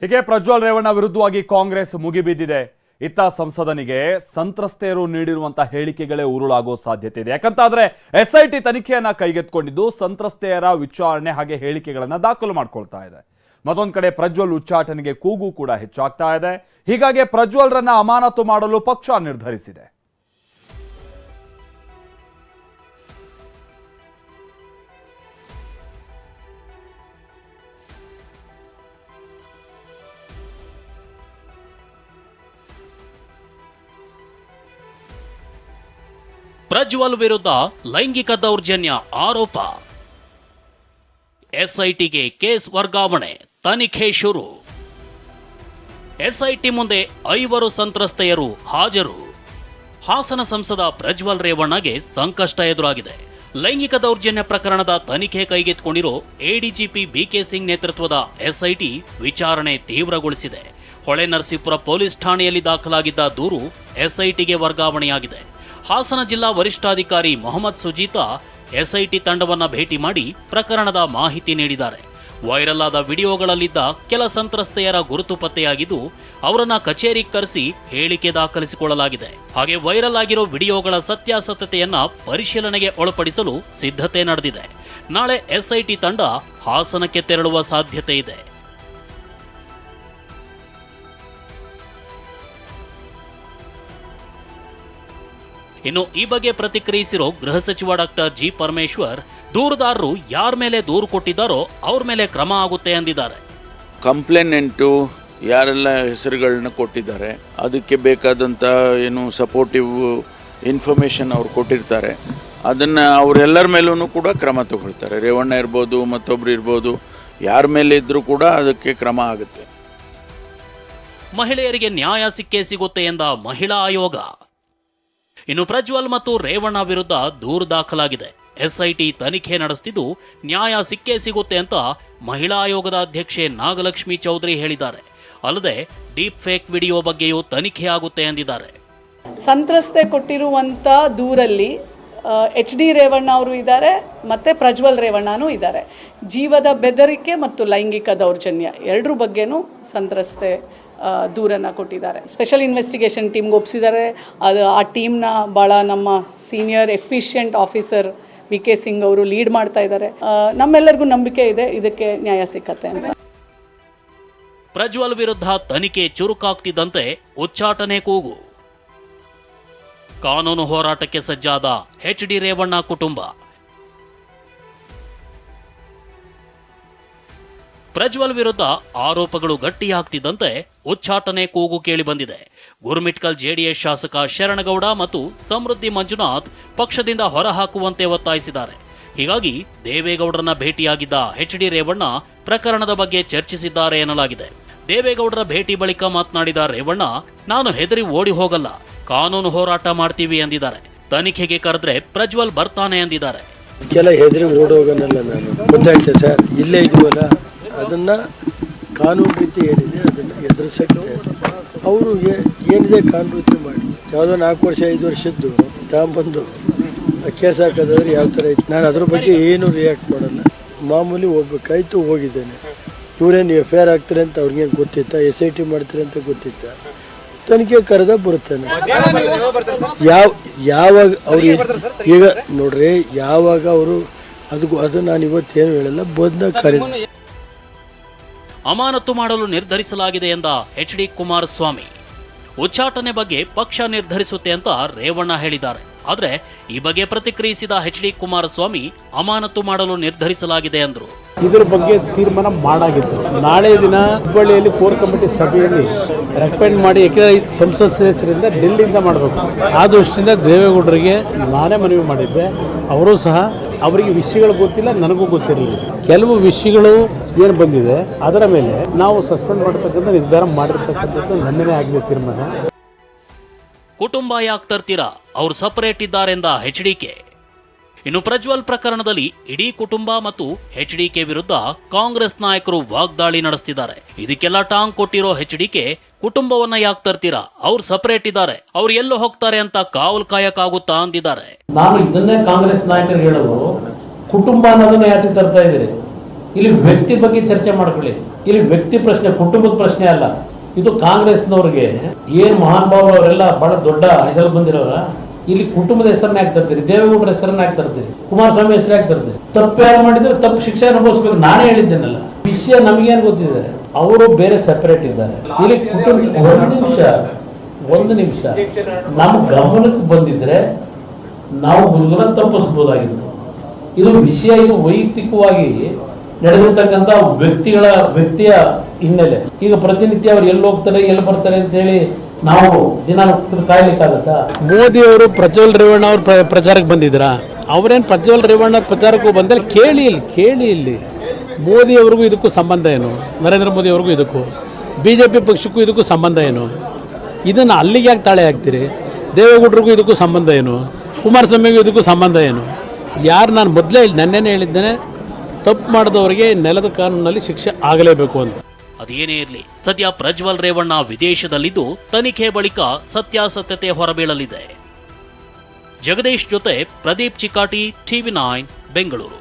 ಹೀಗೆ ಪ್ರಜ್ವಲ್ ರೇವಣ್ಣ ವಿರುದ್ಧವಾಗಿ ಕಾಂಗ್ರೆಸ್ ಮುಗಿಬಿದ್ದಿದೆ. ಇತ್ತ ಸಂಸದನಿಗೆ ಸಂತ್ರಸ್ತೆಯರು ನೀಡಿರುವಂತಹ ಹೇಳಿಕೆಗಳೇ ಉರುಳಾಗೋ ಸಾಧ್ಯತೆ ಇದೆ. ಯಾಕಂತಾದ್ರೆ SIT ತನಿಖೆಯನ್ನ ಕೈಗೆತ್ತಿಕೊಂಡಿದ್ದು ಸಂತ್ರಸ್ತೆಯರ ವಿಚಾರಣೆ ಹಾಗೆ ಹೇಳಿಕೆಗಳನ್ನ ದಾಖಲು ಮಾಡ್ಕೊಳ್ತಾ ಇದೆ. ಮತ್ತೊಂದು ಕಡೆ ಪ್ರಜ್ವಲ್ ಉಚ್ಚಾಟನೆಗೆ ಕೂಗು ಕೂಡ ಹೆಚ್ಚಾಗ್ತಾ ಇದೆ. ಹೀಗಾಗಿ ಪ್ರಜ್ವಲ್ರನ್ನ ಅಮಾನತು ಮಾಡಲು ಪಕ್ಷ ನಿರ್ಧರಿಸಿದೆ. ಪ್ರಜ್ವಲ್ ವಿರುದ್ಧ ಲೈಂಗಿಕ ದೌರ್ಜನ್ಯ ಆರೋಪ, SITಗೆ ಕೇಸ್ ವರ್ಗಾವಣೆ, ತನಿಖೆ ಶುರು. SIT ಮುಂದೆ 5 ಸಂತ್ರಸ್ತೆಯರು ಹಾಜರು. ಹಾಸನ ಸಂಸದ ಪ್ರಜ್ವಲ್ ರೇವಣ್ಣಗೆ ಸಂಕಷ್ಟ ಎದುರಾಗಿದೆ. ಲೈಂಗಿಕ ದೌರ್ಜನ್ಯ ಪ್ರಕರಣದ ತನಿಖೆ ಕೈಗೆತ್ತಿಕೊಂಡಿರೋ ADGP BK ಸಿಂಗ್ ನೇತೃತ್ವದ SIT ವಿಚಾರಣೆ ತೀವ್ರಗೊಳಿಸಿದೆ. ಹೊಳೆನರಸೀಪುರ ಪೊಲೀಸ್ ಠಾಣೆಯಲ್ಲಿ ದಾಖಲಾಗಿದ್ದ ದೂರು SITಗೆ ವರ್ಗಾವಣೆಯಾಗಿದೆ. ಹಾಸನ ಜಿಲ್ಲಾ ವರಿಷ್ಠಾಧಿಕಾರಿ ಮೊಹಮ್ಮದ್ ಸುಜೀತಾ SIT ತಂಡವನ್ನ ಭೇಟಿ ಮಾಡಿ ಪ್ರಕರಣದ ಮಾಹಿತಿ ನೀಡಿದ್ದಾರೆ. ವೈರಲ್ ಆದ ವಿಡಿಯೋಗಳಲ್ಲಿದ್ದ ಕೆಲ ಸಂತ್ರಸ್ತೆಯರ ಗುರುತು ಪತ್ತೆಯಾಗಿದ್ದು ಅವರನ್ನ ಕಚೇರಿಗೆ ಕರೆಸಿ ಹೇಳಿಕೆ ದಾಖಲಿಸಿಕೊಳ್ಳಲಾಗಿದೆ. ಹಾಗೆ ವೈರಲ್ ಆಗಿರೋ ವಿಡಿಯೋಗಳ ಸತ್ಯಾಸತ್ಯತೆಯನ್ನ ಪರಿಶೀಲನೆಗೆ ಒಳಪಡಿಸಲು ಸಿದ್ಧತೆ ನಡೆದಿದೆ. ನಾಳೆ SIT ತಂಡ ಹಾಸನಕ್ಕೆ ತೆರಳುವ ಸಾಧ್ಯತೆ ಇದೆ. ಇನ್ನು ಈ ಬಗ್ಗೆ ಪ್ರತಿಕ್ರಿಯಿಸಿರೋ ಗೃಹ ಸಚಿವ ಡಾಕ್ಟರ್ ಜಿ ಪರಮೇಶ್ವರ್, ದೂರುದಾರರು ಯಾರ ಮೇಲೆ ದೂರು ಕೊಟ್ಟಿದ್ದಾರೋ ಅವ್ರ ಮೇಲೆ ಕ್ರಮ ಆಗುತ್ತೆ ಎಂದಿದ್ದಾರೆ. ಕಂಪ್ಲೇನೆಂಟು ಯಾರೆಲ್ಲ ಹೆಸರುಗಳನ್ನ ಕೊಟ್ಟಿದ್ದಾರೆ, ಅದಕ್ಕೆ ಬೇಕಾದಂಥ ಏನು ಸಪೋರ್ಟಿವ್ ಇನ್ಫಾರ್ಮೇಷನ್ ಅವ್ರು ಕೊಟ್ಟಿರ್ತಾರೆ, ಅದನ್ನು ಅವರೆಲ್ಲರ ಮೇಲೂ ಕೂಡ ಕ್ರಮ ತಗೊಳ್ತಾರೆ. ರೇವಣ್ಣ ಇರ್ಬೋದು, ಮತ್ತೊಬ್ರು ಇರ್ಬೋದು, ಯಾರ ಮೇಲೆ ಇದ್ರೂ ಕೂಡ ಅದಕ್ಕೆ ಕ್ರಮ ಆಗುತ್ತೆ. ಮಹಿಳೆಯರಿಗೆ ನ್ಯಾಯ ಸಿಕ್ಕೇ ಸಿಗುತ್ತೆ ಎಂದ ಮಹಿಳಾ ಆಯೋಗ. ಇನ್ನು ಪ್ರಜ್ವಲ್ ಮತ್ತು ರೇವಣ್ಣ ವಿರುದ್ಧ ದೂರು ದಾಖಲಾಗಿದೆ. SIT ತನಿಖೆ ನಡೆಸುತ್ತಿದ್ದು ನ್ಯಾಯ ಸಿಕ್ಕೇ ಸಿಗುತ್ತೆ ಅಂತ ಮಹಿಳಾ ಆಯೋಗದ ಅಧ್ಯಕ್ಷೆ ನಾಗಲಕ್ಷ್ಮಿ ಚೌಧರಿ ಹೇಳಿದ್ದಾರೆ. ಅಲ್ಲದೆ ಡೀಪ್ ಫೇಕ್ ವಿಡಿಯೋ ಬಗ್ಗೆಯೂ ತನಿಖೆ ಆಗುತ್ತೆ ಎಂದಿದ್ದಾರೆ. ಸಂತ್ರಸ್ತೆ ಕೊಟ್ಟಿರುವಂಥ ದೂರಲ್ಲಿ HD ರೇವಣ್ಣ ಅವರು ಇದ್ದಾರೆ, ಮತ್ತು ಪ್ರಜ್ವಲ್ ರೇವಣ್ಣನೂ ಇದ್ದಾರೆ. ಜೀವದ ಬೆದರಿಕೆ ಮತ್ತು ಲೈಂಗಿಕ ದೌರ್ಜನ್ಯ ಎರಡರ ಬಗ್ಗೆನೂ ಸಂತ್ರಸ್ತೆ ದೂರನ್ನು ಕೊಟ್ಟಿದ್ದಾರೆ. ಸ್ಪೆಷಲ್ ಇನ್ವೆಸ್ಟಿಗೇಷನ್ ಟೀಮ್ಗೆ ಒಪ್ಪಿಸಿದ್ದಾರೆ. ಆ ಟೀಮ್ನ ಭಾಳ ನಮ್ಮ senior efficient officer BK Singh ಅವರು ಲೀಡ್ ಮಾಡ್ತಾ ಇದ್ದಾರೆ. ನಮ್ಮೆಲ್ಲರಿಗೂ ನಂಬಿಕೆ ಇದೆ ಇದಕ್ಕೆ ನ್ಯಾಯ ಸಿಕ್ಕತ್ತೆ ಅಂತ. ಪ್ರಜ್ವಲ್ ವಿರುದ್ಧ ತನಿಖೆ ಚುರುಕಾಗ್ತಿದ್ದಂತೆ ಉಚ್ಚಾಟನೆ ಕೂಗು. ಕಾನೂನು ಹೋರಾಟಕ್ಕೆ ಸಜ್ಜಾದ HD ರೇವಣ್ಣ ಕುಟುಂಬ. ಪ್ರಜ್ವಲ್ ವಿರುದ್ಧ ಆರೋಪಗಳು ಗಟ್ಟಿಯಾಗ್ತಿದ್ದಂತೆ ಉಚ್ಚಾಟನೆ ಕೂಗು ಕೇಳಿ ಬಂದಿದೆ. ಗುರುಮಿಟ್ಕಲ್ JDS ಶಾಸಕ ಶರಣಗೌಡ ಮತ್ತು ಸಮೃದ್ಧಿ ಮಂಜುನಾಥ್ ಪಕ್ಷದಿಂದ ಹೊರಹಾಕುವಂತೆ ಒತ್ತಾಯಿಸಿದ್ದಾರೆ. ಹೀಗಾಗಿ ದೇವೇಗೌಡರನ್ನ ಭೇಟಿಯಾಗಿದ್ದ HD ರೇವಣ್ಣ ಪ್ರಕರಣದ ಬಗ್ಗೆ ಚರ್ಚಿಸಿದ್ದಾರೆ ಎನ್ನಲಾಗಿದೆ. ದೇವೇಗೌಡರ ಭೇಟಿ ಬಳಿಕ ಮಾತನಾಡಿದ ರೇವಣ್ಣ, ನಾನು ಹೆದರಿ ಓಡಿ ಹೋಗಲ್ಲ, ಕಾನೂನು ಹೋರಾಟ ಮಾಡ್ತೀವಿ ಎಂದಿದ್ದಾರೆ. ತನಿಖೆಗೆ ಕರೆದ್ರೆ ಪ್ರಜ್ವಲ್ ಬರ್ತಾನೆ ಎಂದಿದ್ದಾರೆ. ಹೆದರಿ ಓಡೋಗನಲ್ಲ, ನಾನು ಗೊತ್ತಾಯ್ತೆ ಸರ್, ಇಲ್ಲೇ ಇದೀವಲ್ಲ, ಅದನ್ನು ಕಾನೂನು ರೀತಿ ಏನಿದೆ ಅದನ್ನು ಎದುರಿಸಕ್ಕೆ ಅವರು ಏನಿದೆ ಕಾನೂನು ರೀತಿ ಮಾಡಿ. ಯಾವುದೋ 4 ವರ್ಷ 5 ವರ್ಷದ್ದು ತಗೊಂಬಂದು ಕೇಸ್ ಹಾಕೋದಾದ್ರೆ ಯಾವ ಥರ ಐತೆ, ನಾನು ಅದ್ರ ಬಗ್ಗೆ ಏನು ರಿಯಾಕ್ಟ್ ಮಾಡಲ್ಲ. ಮಾಮೂಲಿ ಹೋಗ್ಬೇಕಾಯ್ತು, ಹೋಗಿದ್ದೇನೆ. ಇವರೇನು FIR ಆಗ್ತಾರೆ ಅಂತ ಅವ್ರಿಗೇನು ಗೊತ್ತಿತ್ತ, SIT ಮಾಡ್ತಾರೆ ಅಂತ ಗೊತ್ತಿತ್ತ. ತನಿಖೆ ಕರೆದ ಬರುತ್ತಾನೆ. ಯಾವಾಗ ಅವ್ರು ಈಗ ನೋಡ್ರಿ, ಯಾವಾಗ ಅವರು ಅದು ನಾನು ಇವತ್ತೇನು ಹೇಳಲ್ಲ, ಬಂದಾಗ ಕರೆದ. ಅಮಾನತು ಮಾಡಲು ನಿರ್ಧರಿಸಲಾಗಿದೆ ಎಂದ HD ಕುಮಾರಸ್ವಾಮಿ. ಉಚ್ಚಾಟನೆ ಬಗ್ಗೆ ಪಕ್ಷ ನಿರ್ಧರಿಸುತ್ತೆ ಅಂತ ರೇವಣ್ಣ ಹೇಳಿದ್ದಾರೆ. ಆದರೆ ಈ ಬಗ್ಗೆ ಪ್ರತಿಕ್ರಿಯಿಸಿದ HD ಕುಮಾರಸ್ವಾಮಿ, ಅಮಾನತು ಮಾಡಲು ನಿರ್ಧರಿಸಲಾಗಿದೆ ಎಂದರು. ಇದರ ಬಗ್ಗೆ ತೀರ್ಮಾನ ಮಾಡಾಗಿತ್ತು. ನಾಳೆ ದಿನ ಹುಬ್ಬಳ್ಳಿಯಲ್ಲಿ ಕೋರ್ ಕಮಿಟಿ ಸಭೆಯಲ್ಲಿ ರೆಕಮೆಂಡ್ ಮಾಡಿ, ಯಾಕೆಂದರೆ ಸಂಸತ್ ಸದಸ್ಯರಿಂದ ಡೆಲ್ಲಿಯಿಂದ ಮಾಡಬೇಕು. ಆ ದೃಷ್ಟಿಯಿಂದ ದೇವೇಗೌಡರಿಗೆ ನಾನೇ ಮನವಿ ಮಾಡಿದ್ದೆ. ಅವರು ಸಹ ಅವರಿಗೆ ವಿಷಯಗಳು ಗೊತ್ತಿಲ್ಲ, ನನಗೂ ಗೊತ್ತಿರಲಿಲ್ಲ. ಕೆಲವು ವಿಷಯಗಳು ಏನು ಬಂದಿದೆ ಅದರ ಮೇಲೆ ನಾವು ಸಸ್ಪೆಂಡ್ ಮಾಡತಕ್ಕಂಥ ನಿರ್ಧಾರ ಮಾಡಿರ್ತಕ್ಕಂಥದ್ದು ನನ್ನದೇ ಆಗಿದೆ ತೀರ್ಮಾನ. ಕುಟುಂಬ ಯಾಕೆ ತರ್ತೀರಾ, ಅವ್ರು ಸಪರೇಟ್ ಇದ್ದಾರೆಂದ HDK. ಇನ್ನು ಪ್ರಜ್ವಲ್ ಪ್ರಕರಣದಲ್ಲಿ ಇಡೀ ಕುಟುಂಬ ಮತ್ತು HDK ವಿರುದ್ಧ ಕಾಂಗ್ರೆಸ್ ನಾಯಕರು ವಾಗ್ದಾಳಿ ನಡೆಸ್ತಿದ್ದಾರೆ. ಇದಕ್ಕೆಲ್ಲ ಟಾಂಗ್ ಕೊಟ್ಟಿರೋ HDK, ಕುಟುಂಬವನ್ನ ಯಾಕೆ ತರ್ತೀರಾ, ಅವ್ರು ಸಪರೇಟ್ ಇದ್ದಾರೆ, ಅವ್ರು ಎಲ್ಲೋ ಹೋಗ್ತಾರೆ ಅಂತ ಕಾವಲ್ ಕಾಯಕ್ಕಾಗುತ್ತಾ ಅಂದಿದ್ದಾರೆ. ನಾನು ಇದನ್ನೇ ಕಾಂಗ್ರೆಸ್ ನಾಯಕರು ಹೇಳೋದು, ಕುಟುಂಬ ಅನ್ನೋದನ್ನ ಯಾಕೆ ತರ್ತಾ ಇದ್ದೀರಿ? ಇಲ್ಲಿ ವ್ಯಕ್ತಿ ಬಗ್ಗೆ ಚರ್ಚೆ ಮಾಡ್ಕೊಳ್ಳಿ. ಇಲ್ಲಿ ವ್ಯಕ್ತಿ ಪ್ರಶ್ನೆ, ಕುಟುಂಬದ ಪ್ರಶ್ನೆ ಅಲ್ಲ. ಇದು ಕಾಂಗ್ರೆಸ್ನವ್ರಿಗೆ ಏನ್ ಮಹಾನ್ ಭಾವರು ಅವರೆಲ್ಲ ಬಹಳ ದೊಡ್ಡ ಇದ್ರಲ್ಲಿ ಬಂದಿರೋರ, ಇಲ್ಲಿ ಕುಟುಂಬದ ಹೆಸರನ್ನ ಯಾಕೆ ತರ್ತೀರಿ? ದೇವೇಗೌಡರ ಹೆಸರನ್ನ ಯಾಕೆ ತರ್ತೀರಿ? ಕುಮಾರಸ್ವಾಮಿ ಹೆಸರು ಯಾಕೆ ತರ್ತೀರಿ? ತಪ್ಪು ಯಾರು ಮಾಡಿದ್ರೆ ತಪ್ಪು ಶಿಕ್ಷೆ ಅನುಭವಿಸ್ಬೇಕು. ನಾನೇ ಹೇಳಿದ್ದೇನಲ್ಲ, ವಿಷಯ ನಮಗೇನು ಗೊತ್ತಿದೆ, ಅವರು ಬೇರೆ ಸೆಪರೇಟ್ ಇದ್ದಾರೆ. ಇಲ್ಲಿ ಕುಟುಂಬ ಒಂದು ನಿಮಿಷ ನಮ್ಮ ಗಮನಕ್ಕೆ ಬಂದಿದ್ರೆ ನಾವು ಮುಜುಗರ ತಪ್ಪಿಸ್ಬೋದಾಗಿತ್ತು. ಇದು ವಿಷಯ, ಇದು ವೈಯಕ್ತಿಕವಾಗಿ ನಡೆದಿರ್ತಕ್ಕಂಥ ವ್ಯಕ್ತಿಯ ಹಿನ್ನೆಲೆ. ಈಗ ಪ್ರತಿನಿತ್ಯ ಅವ್ರು ಎಲ್ಲಿ ಹೋಗ್ತಾರೆ ಎಲ್ಲಿ ಬರ್ತಾರೆ ಅಂತ ಹೇಳಿ ನಾವು ದಿನ ಕಾಯ್ಲಿಕ್ಕಾಗತ್ತಾ? ಮೋದಿ ಅವರು ಪ್ರಜ್ವಲ್ ರೇವಣ್ಣ ಅವ್ರ ಪ್ರಚಾರಕ್ಕೆ ಬಂದಿದ್ರಾ? ಅವರೇನು ಪ್ರಜ್ವಲ್ ರೇವಣ್ಣ ಪ್ರಚಾರಕ್ಕೂ ಬಂದರೆ ಕೇಳಿ ಇಲ್ಲಿ ಮೋದಿ ಅವ್ರಿಗೂ ಇದಕ್ಕೂ ಸಂಬಂಧ ಏನು? ನರೇಂದ್ರ ಮೋದಿ ಅವ್ರಿಗೂ ಇದಕ್ಕೂ, BJP ಪಕ್ಷಕ್ಕೂ ಇದಕ್ಕೂ ಸಂಬಂಧ ಏನು? ಇದನ್ನು ಅಲ್ಲಿಗೆ ಯಾಕೆ ತಾಳೆ ಹಾಕ್ತೀರಿ? ದೇವೇಗೌಡರಿಗೂ ಇದಕ್ಕೂ ಸಂಬಂಧ ಏನು? ಕುಮಾರಸ್ವಾಮಿಗೂ ಇದಕ್ಕೂ ಸಂಬಂಧ ಏನು? ಯಾರು ನಾನು ಮೊದಲೇ ನೆನ್ನೆನೇ ಹೇಳಿದ್ದೇನೆ, ತಪ್ಪು ಮಾಡಿದವರಿಗೆ ನೆಲದ ಕಾನೂನಲ್ಲಿ ಶಿಕ್ಷೆ ಆಗಲೇಬೇಕು ಅಂತ. ಅದೇನೇ ಇರಲಿ, ಸದ್ಯ ಪ್ರಜ್ವಲ್ ರೇವಣ್ಣ ವಿದೇಶದಲ್ಲಿದ್ದು ತನಿಖೆ ಬಳಿಕ ಸತ್ಯಾಸತ್ಯತೆ ಹೊರಬೀಳಲಿದೆ. ಜಗದೀಶ್ ಜೊತೆ ಪ್ರದೀಪ್ ಚಿಕ್ಕಾಟಿ, TV9 ಬೆಂಗಳೂರು.